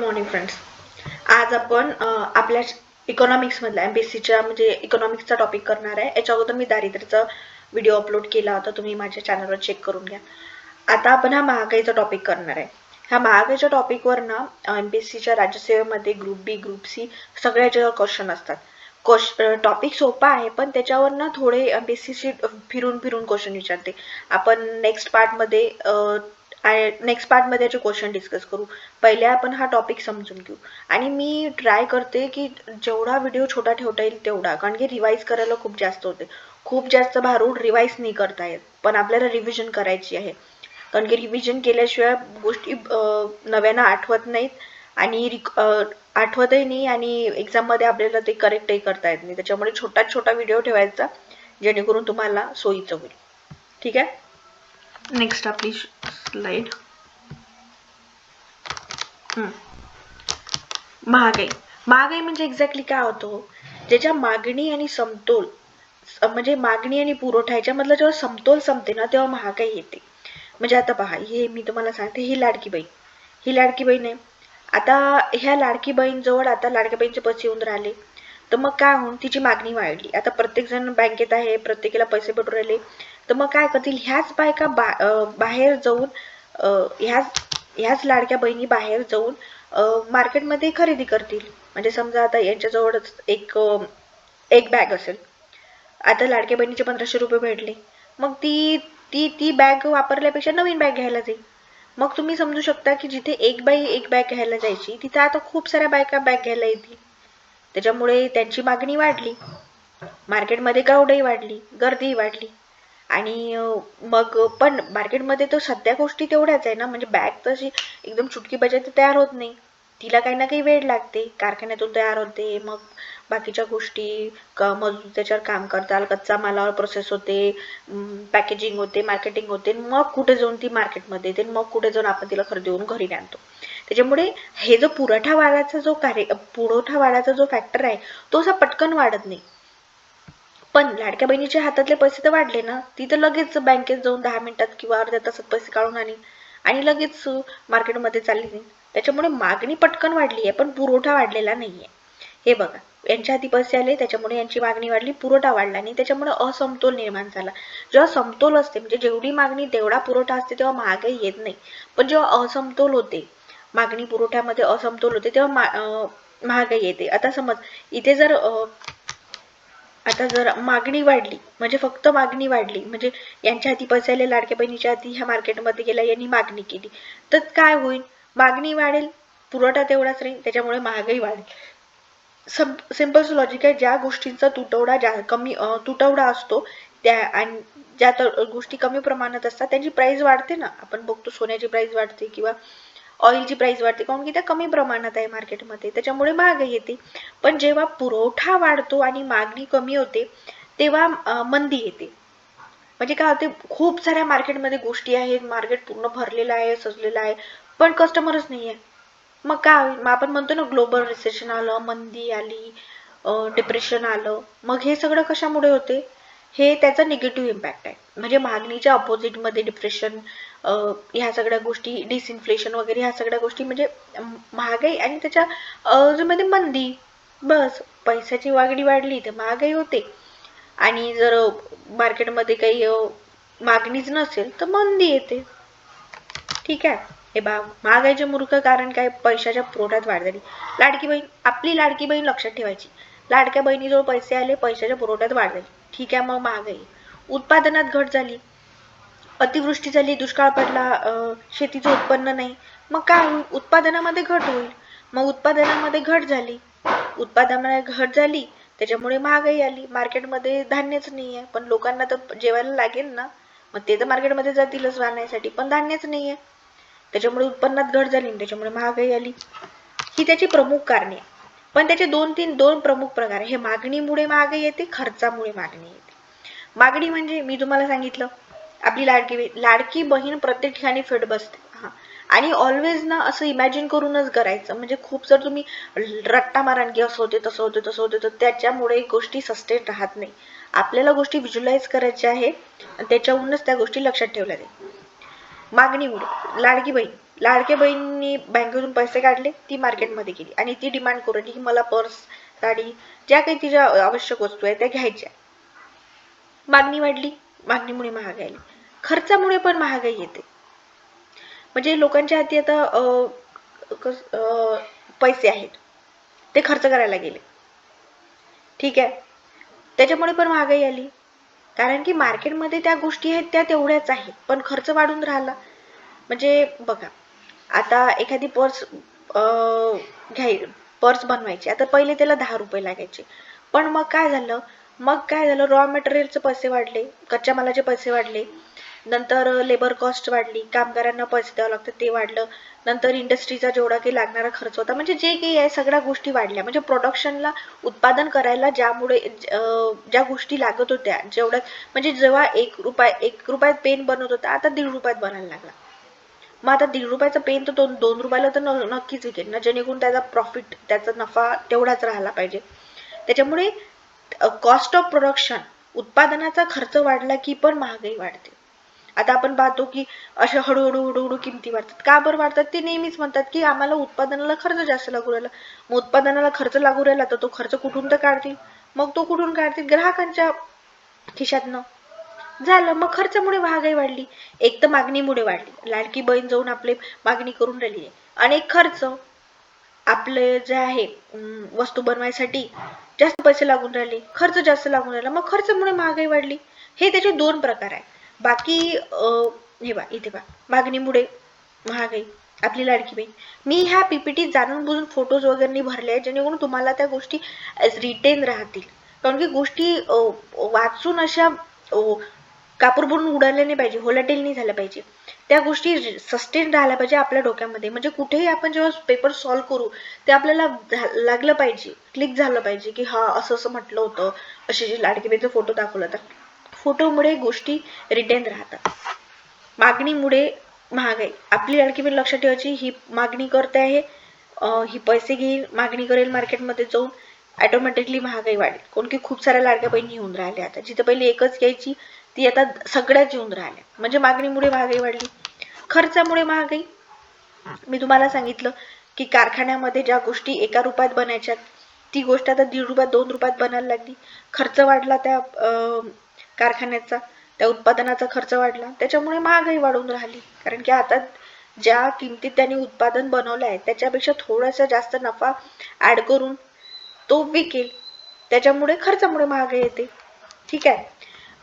Morning friends. आज आपण आपल्या इकॉनॉमिक्स मधला एमपीएससीच्या म्हणजे इकॉनॉमिक्सचा टॉपिक करणार आहे. याच्या अगोदर मी दारिद्र्याचा व्हिडिओ अपलोड केला होता, तुम्ही माझ्या चॅनलवर चेक करून घ्या. आता आपण हा महागाईचा टॉपिक करणार आहे. ह्या महागाईच्या टॉपिकवर ना एमपीएससीच्या राज्यसेवेमध्ये ग्रुप बी ग्रुप सी सगळ्या याच्यावर क्वेश्चन असतात. टॉपिक सोपा आहे पण त्याच्यावर ना थोडे एमपीएससी फिरून फिरून क्वेश्चन विचारते. आपण नेक्स्ट पार्टमध्ये याचे क्वेश्चन डिस्कस करू. पहिले आपण हा टॉपिक समजून घेऊ आणि मी ट्राय करते की जेवढा व्हिडिओ छोटा ठेवता येईल तेवढा, कारण की रिवाईज करायला खूप जास्त होते. खूप जास्त भारूड रिवाईज नाही करता येत, पण आपल्याला रिव्हिजन करायची आहे. कारण की रिव्हिजन केल्याशिवाय गोष्टी नव्यानं आठवत नाहीत आणि आठवतही नाही आणि एक्झाममध्ये आपल्याला ते करेक्टही करता येत नाही. त्याच्यामुळे छोटा छोटा व्हिडिओ ठेवायचा जेणेकरून तुम्हाला सोयीचं होईल. ठीक आहे. नेक्स्ट आपली स्लाइड. महागाई. महागाई म्हणजे एक्झॅक्टली काय होतं, ज्याच्या मागणी आणि समतोल म्हणजे मागणी आणि पुरवठा याच्यामधला जेव्हा समतोल संपते ना तेव्हा महागाई येते. म्हणजे आता पहा, हे मी तुम्हाला सांगते, ही लाडकी बहीण आहे. आता ह्या लाडकी बहीण जवळ आता लाडक्या बहीणचे पैसे येऊन राहिले, तर मग काय होऊन तिची मागणी वाढली. आता प्रत्येक जण बँकेत आहे, प्रत्येकाला पैसे भेटून राहिले, तर मग काय करतील, ह्याच बायका बाहेर जाऊन ह्याच लाडक्या बहिणी बाहेर जाऊन मार्केटमध्ये खरेदी करतील. म्हणजे समजा आता यांच्याजवळच एक बॅग असेल, आता लाडक्या बहिणीचे 1500 रुपये भेटले, मग ती ती ती बॅग वापरल्यापेक्षा नवीन बॅग घ्यायला जाईल. मग तुम्ही समजू शकता की जिथे एक बाई एक बॅग घ्यायला जायची, तिथे आता खूप साऱ्या बायका बॅग घ्यायला येतील. त्याच्यामुळे त्यांची मागणी वाढली, मार्केटमध्ये क्राऊडही वाढली, गर्दीही वाढली. आणि मग पण मार्केटमध्ये तर सध्या गोष्टी तेवढ्याच आहे ना, म्हणजे बॅग तशी एकदम चुटकी बजाती तयार होत नाही, तिला काही ना काही वेळ लागते, कारखान्यातून तयार होते, मग बाकीच्या गोष्टी मजूर त्याच्यावर काम करतात, कच्चा मालावर प्रोसेस होते, पॅकेजिंग होते, मार्केटिंग होते, मग कुठे जाऊन ती मार्केटमध्ये येते, मग कुठे जाऊन आपण तिला खरेदी होऊन घरी आणतो. त्याच्यामुळे हे जो पुरवठा वाढायचा जो फॅक्टर आहे तो असा पटकन वाढत नाही. पण लाडक्या बहिणीच्या हातातले पैसे तर वाढले ना, ती तर लगेच बँकेत जाऊन 10 मिनिटात किंवा अर्ध्या तासात पैसे काढून आणि लगेच मार्केटमध्ये चालली जाईल. त्याच्यामुळे मागणी पटकन वाढली आहे पण पुरवठा वाढलेला नाहीये. हे बघा, यांच्या हाती पैसे आले त्याच्यामुळे यांची मागणी वाढली, पुरवठा वाढला नाही, त्याच्यामुळे असमतोल निर्माण झाला. जेव्हा समतोल असते म्हणजे जेवढी मागणी तेवढा पुरवठा असते तेव्हा महागाई येत नाही. पण जेव्हा असमतोल होते, मागणी पुरवठ्यामध्ये असमतोल होते, तेव्हा महागाई येते. आता समज इथे जर मागणी वाढली, म्हणजे फक्त मागणी वाढली, म्हणजे यांच्या हाती पैसे आले, लाडक्या बहिणीच्या हाती ह्या मार्केटमध्ये गेला, यांनी मागणी केली, तर काय होईल, मागणी वाढेल, पुरवठा तेवढाच राहील, त्याच्यामुळे महागाई वाढेल. सिंपल लॉजिक आहे. ज्या गोष्टींचा तुटवडा असतो त्या आणि ज्या गोष्टी कमी प्रमाणात असतात त्यांची प्राइस वाढते ना. आपण बघतो सोन्याची प्राइस वाढते किंवा ऑइलची प्राइस वाढते, कारण की त्या कमी प्रमाणात आहे मार्केटमध्ये, त्याच्यामुळे महागाई येते. पण जेव्हा पुरवठा वाढतो आणि मागणी कमी होते तेव्हा मंदी येते. म्हणजे काय होते, खूप साऱ्या मार्केटमध्ये गोष्टी आहेत, मार्केट पूर्ण भरलेलं आहे, सजलेलं आहे, पण कस्टमरच नाही आहे. मग काय होईल, मग आपण म्हणतो ना ग्लोबल रिसेशन आलं, मंदी आली, डिप्रेशन आलं. मग हे सगळं कशामुळे होते, हे त्याचा निगेटिव्ह इम्पॅक्ट आहे. म्हणजे मागणीच्या अपोजिटमध्ये डिप्रेशन, ह्या सगळ्या गोष्टी, डिसइन्फ्लेशन वगैरे ह्या सगळ्या गोष्टी म्हणजे महागाई आणि त्याच्या मध्ये मंदी. बस, पैशाची मागणी वाढली तर महागाई होते आणि जर मार्केटमध्ये काही मागणीच नसेल तर मंदी येते. ठीक आहे. हे महागाईचे मूर्ख कारण काय, पैशाच्या पुरवठ्यात वाढ झाली. आपली लाडकी बहीण लक्षात ठेवायची, लाडक्या बहिणीजवळ पैसे आले, पैशाच्या पुरवठ्यात वाढ झाली. ठीक आहे. मग महागाई, उत्पादनात घट झाली, अतिवृष्टी झाली, दुष्काळ पडला, शेतीचं उत्पन्न नाही, मग काय होईल, उत्पादनामध्ये घट होईल. मग उत्पादनामध्ये घट झाली त्याच्यामुळे महागाई आली. मार्केटमध्ये धान्यच नाही आहे, पण लोकांना तर जेवायला लागेल ना, मग ते तर मार्केटमध्ये जातीलच आणण्यासाठी, पण धान्यच नाही आहे, त्याच्यामुळे उत्पन्नात घट झाली, त्याच्यामुळे महागाई आली. ही त्याची प्रमुख कारणे. पण त्याचे दोन प्रमुख प्रकार आहे. हे मागणीमुळे महागाई येते, खर्चामुळे मागणी येते. मागणी म्हणजे मी तुम्हाला सांगितलं, आपली लाडकी बहीण प्रत्येक ठिकाणी फिट बसते. आणि ऑलवेज ना असं इमॅजिन करूनच करायचं, म्हणजे खूप जर तुम्ही रट्टा माराल की असं होते तसं होते तर त्याच्यामुळे गोष्टी सस्टेन राहत नाही. आपल्याला गोष्टी व्हिज्युअलाइज करायच्या आहे आणि त्याच्याहूनच त्या गोष्टी लक्षात ठेवल्या जाईल. मागणीमुळे लाडक्या बहिणींनी बँकेतून पैसे काढले, ती मार्केटमध्ये गेली आणि ती डिमांड करू लागली की मला पर्स, साडी, ज्या काही तिच्या आवश्यक वस्तू आहेत त्या घ्यायच्या. मागणी वाढली, मागणीमुळे महागाई आली. खर्चामुळे पण महागाई येते. म्हणजे लोकांच्या हाती आता पैसे आहेत, ते खर्च करायला गेले. ठीक आहे, त्याच्यामुळे पण महागाई आली. कारण की मार्केटमध्ये त्या गोष्टी आहेत त्या तेवढ्याच आहेत, पण खर्च वाढून राहिला. म्हणजे बघा, आता एखादी पर्स पर्स बनवायची, आता पहिले त्याला 10 रुपये लागायचे, पण मग काय झालं, रॉ मटेरियलचे पैसे वाढले, कच्च्या मालाचे पैसे वाढले, नंतर लेबर कॉस्ट वाढली, कामगारांना पैसे द्यावं लागतं ते वाढलं, नंतर इंडस्ट्रीचा जेवढा काही लागणारा खर्च होता, म्हणजे जे काही आहे सगळ्या गोष्टी वाढल्या. म्हणजे प्रोडक्शनला, उत्पादन करायला ज्यामुळे ज्या गोष्टी लागत होत्या, जेवढ्या म्हणजे जेव्हा 1 रुपयात पेन बनत होता, आता 1.5 रुपयात बनायला लागला. मग आता 1.5 रुपयाचा पेन तर 2 रुपयाला तर नक्कीच विकेल ना, जेणेकरून त्याचा प्रॉफिट, त्याचा नफा तेवढाच राहिला पाहिजे. त्याच्यामुळे कॉस्ट ऑफ प्रोडक्शन, उत्पादनाचा खर्च वाढला की पण महागाई वाढते. आता आपण पाहतो की अशा हळूहळू किमती वाढतात. का बरं वाढतात? ते नेहमीच म्हणतात की आम्हाला उत्पादनाला खर्च जास्त लागू राहिला. मग उत्पादनाला खर्च लागू राहिला तर तो खर्च कुठून तर काढतील. मग तो कुठून काढतील? ग्राहकांच्या खिशातनं. झालं, मग खर्चामुळे महागाई वाढली. एक तर मागणीमुळे वाढली, लाडकी बहीण जाऊन आपले मागणी करून राहिली आहे. आणि एक खर्च, आपले जे आहे वस्तू बनवायसाठी जास्त पैसे लागून राहिले, खर्च जास्त लागून राहिला, मग खर्चामुळे महागाई वाढली. हे त्याचे 2 प्रकार आहे. बाकी हे बा इथे बा, मागणीमुळे महागाई, आपली लाडकी बहीण. मी ह्या पीपीटी जाणून बुजून फोटोज वगैरे भरले आहेत, जेणेकरून तुम्हाला त्या गोष्टी रिटेन राहतील. कारण की गोष्टी वाचून अशा कापूर बनून उडाल्या नाही पाहिजे, होलाटेल नाही झाल्या पाहिजे. त्या गोष्टी सस्टेन राहायला पाहिजे आपल्या डोक्यामध्ये. म्हणजे कुठेही आपण जेव्हा पेपर सॉल्व्ह करू, ते आपल्याला लागलं पाहिजे, क्लिक झालं पाहिजे की हा असं असं म्हटलं होतं, असे जे लाडकी बहीणचा फोटो दाखवला होता. फोटोमुळे गोष्टी रिटेन राहतात. मागणीमुळे महागाई, आपली लाडकी बहीण लक्षात ठेवायची, ही मागणी करते आहे, ही पैसे घेईल, मागणी करेल मार्केटमध्ये जाऊन, ऑटोमॅटिकली महागाई वाढेल. कोण की खूप साऱ्या लाडक्या बहिणी येऊन राहिल्या आता, जिथं पहिले एकच यायची ती आता सगळ्याच येऊन राहिल्या. म्हणजे मागणीमुळे महागाई वाढली. खर्चामुळे महागाई, मी तुम्हाला सांगितलं की कारखान्यामध्ये ज्या गोष्टी 1 रुपयात बनायच्या, ती गोष्ट आता 1.5 रुपयात 2 रुपयात बनायला लागली. खर्च वाढला त्या कारखान्याचा, त्या उत्पादनाचा खर्च वाढला, त्याच्यामुळे महागाई वाढून राहिली. कारण की आता ज्या किमतीत त्यांनी उत्पादन बनवलं आहे त्याच्यापेक्षा थोडासा जास्त नफा ऍड करून तो विकेल, त्याच्यामुळे खर्चामुळे महागाई येते. ठीक आहे.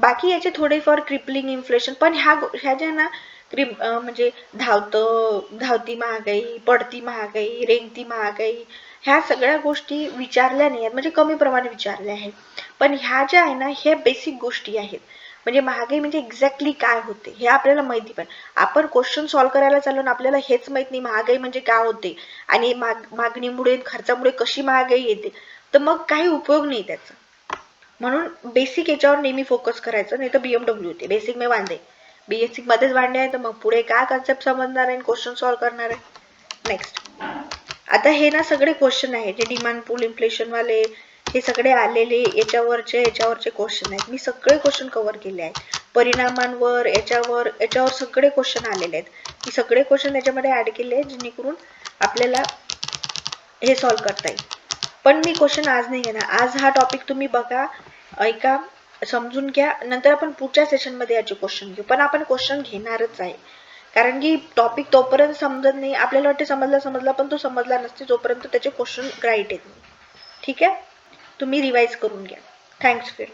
बाकी याचे थोडेफार क्रिपलिंग इन्फ्लेशन, पण ह्या ज्या ना म्हणजे धावती महागाई, पडती महागाई, रेंगती महागाई, ह्या सगळ्या गोष्टी विचारल्या नाही आहेत, म्हणजे कमी प्रमाणे विचारल्या आहेत. पण ह्या ज्या आहे ना, ह्या बेसिक गोष्टी आहेत. म्हणजे महागाई म्हणजे एक्झॅक्टली काय होते हे आपल्याला माहिती, पण आपण क्वेश्चन सॉल्व्ह करायला चाललो ना, आपल्याला हेच माहित नाही महागाई म्हणजे काय होते आणि मागणीमुळे खर्चामुळे कशी महागाई येते, तर मग काही उपयोग नाही त्याचा. म्हणून बेसिक याच्यावर नेहमी फोकस करायचं, नाही तर BMW होते. बेसिक मी वांदे, बेसिक मध्येच वाढणे आहे तर मग पुढे काय कन्सेप्ट समजणार आहे, क्वेश्चन सॉल्व्ह करणार आहे. नेक्स्ट, आता हे ना सगळे क्वेश्चन आहे जे डिमांड पूल इन्फ्लेशन वाले, हे सगळे आलेले याच्यावरचे क्वेश्चन आहेत. मी सगळे क्वेश्चन कव्हर केले आहेत. परिणामांवर, याच्यावर सगळे क्वेश्चन आलेले आहेत. मी सगळे क्वेश्चन याच्यामध्ये ऍड केले आहेत, जेणेकरून आपल्याला हे सॉल्व्ह करता येईल. पण मी क्वेश्चन आज नाही घेणार. आज हा टॉपिक तुम्ही बघा, ऐका, समजून घ्या, नंतर आपण पुढच्या सेशनमध्ये याचे क्वेश्चन घेऊ. पण आपण क्वेश्चन घेणारच आहे, कारण की टॉपिक तोपर्यंत समजत नाही, आपल्याला वाटते समजला, पण तो समजला नसते जोपर्यंत त्याचे क्वेश्चन राईट येत नाही. ठीक आहे, तुम्ही रिवाइज करून घ्या. Thanks friend.